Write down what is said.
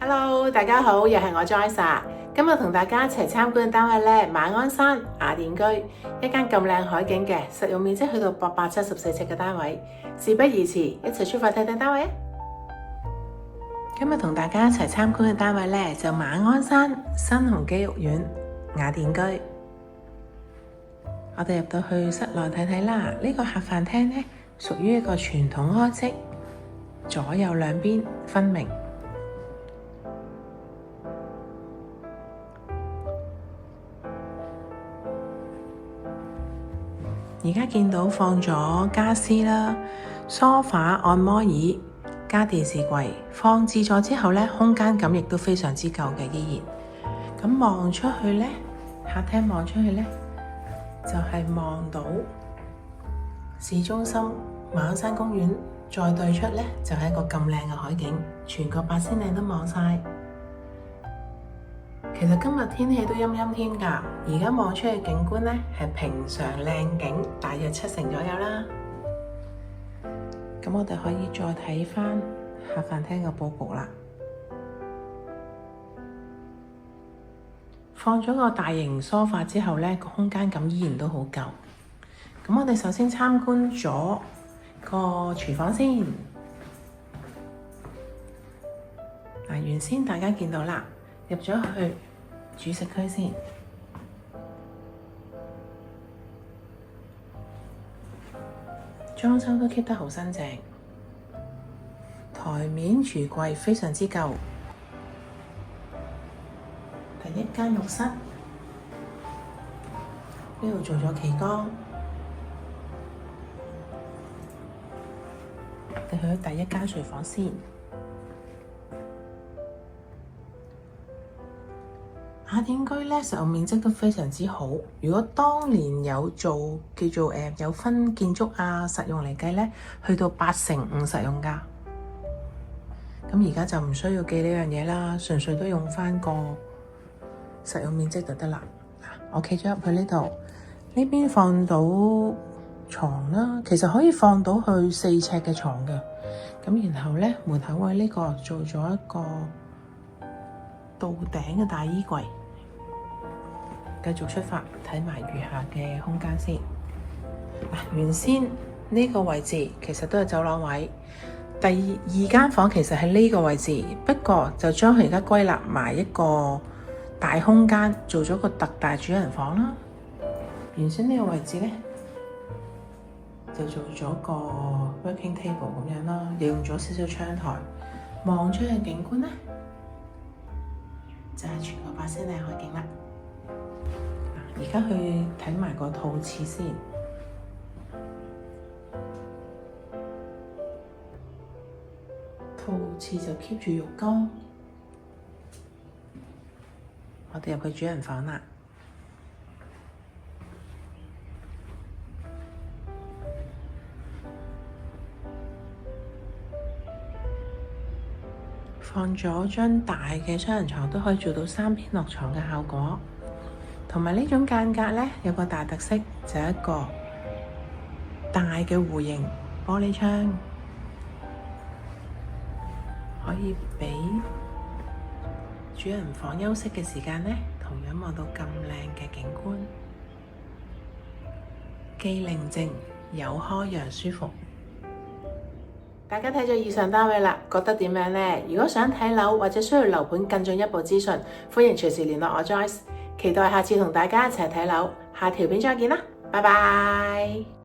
Hello， 大家好，又係我 Joyce。今日同大家一齊參觀嘅單位咧，馬鞍山雅典居，一間咁靚海景嘅，實用面積去到874尺嘅單位。事不宜遲，一齊出發睇睇單位啊！今日同大家一齊參觀嘅單位咧，就馬鞍山新鴻基屋苑雅典居。我哋入到去室內睇睇啦。呢個客飯廳咧，屬於一個傳統開式，左右兩邊分明。而家見到放咗家私啦，梳化、按摩椅加電視櫃，放置咗之後咧，空間感亦都非常之夠嘅，依然。咁望出去咧，客廳望出去咧，就係望到市中心馬鞍山公園，再對出咧就係一個咁靚嘅海景，全個八仙嶺都望晒。其實今日天氣都陰陰天㗎，而家望出去景觀咧係平常靚景，大約70%左右啦。咁我哋可以再睇返客飯廳嘅佈局啦。放咗個大型梳化之後咧，個空間感依然都好夠。咁我哋首先參觀咗個廚房先。原先大家見到啦，入咗去主食區先，裝修都 keep 得好新淨，台面櫥櫃非常之夠。第一間浴室，呢度做咗企缸。我哋去第一間睡房先。雅典居咧，實用面積都非常之好。如果當年有做叫做有分建築啊實用嚟計咧，去到8:5實用㗎。咁而家就唔需要記呢樣嘢啦，純粹都用返個實用面積就得啦。我企咗入去呢度，呢邊放到床啦，其實可以放到去4尺嘅床嘅。咁然後咧，門口位呢個做咗一個到頂嘅大衣櫃。繼續出發，睇埋餘下嘅空間先。原先呢個位置其實都係走廊位，第二間房其實係呢個位置，不過就將佢而家歸納埋一個大空間，做咗個特大主人房啦。原先呢個位置咧就做咗個 working table 咁樣啦，又用咗少少窗台，望出去景觀咧就係全個八仙嶺海景啦。而家去睇埋個套廁先。套廁就 keep 住浴缸。我哋入去主人房啦。放咗張大嘅雙人床，都可以做到3邊落床嘅效果。同埋呢種間隔咧，有個大特色，就係一個大嘅弧形玻璃窗，可以俾主人房休息嘅時間咧，同樣望到咁靚嘅景觀，既寧靜又開揚舒服。大家睇咗以上單位啦，覺得點樣呢？如果想睇樓或者需要樓盤更進一步資訊，歡迎隨時聯絡我 Joyce。期待下次同大家一齊睇樓，下條片再見啦，拜拜。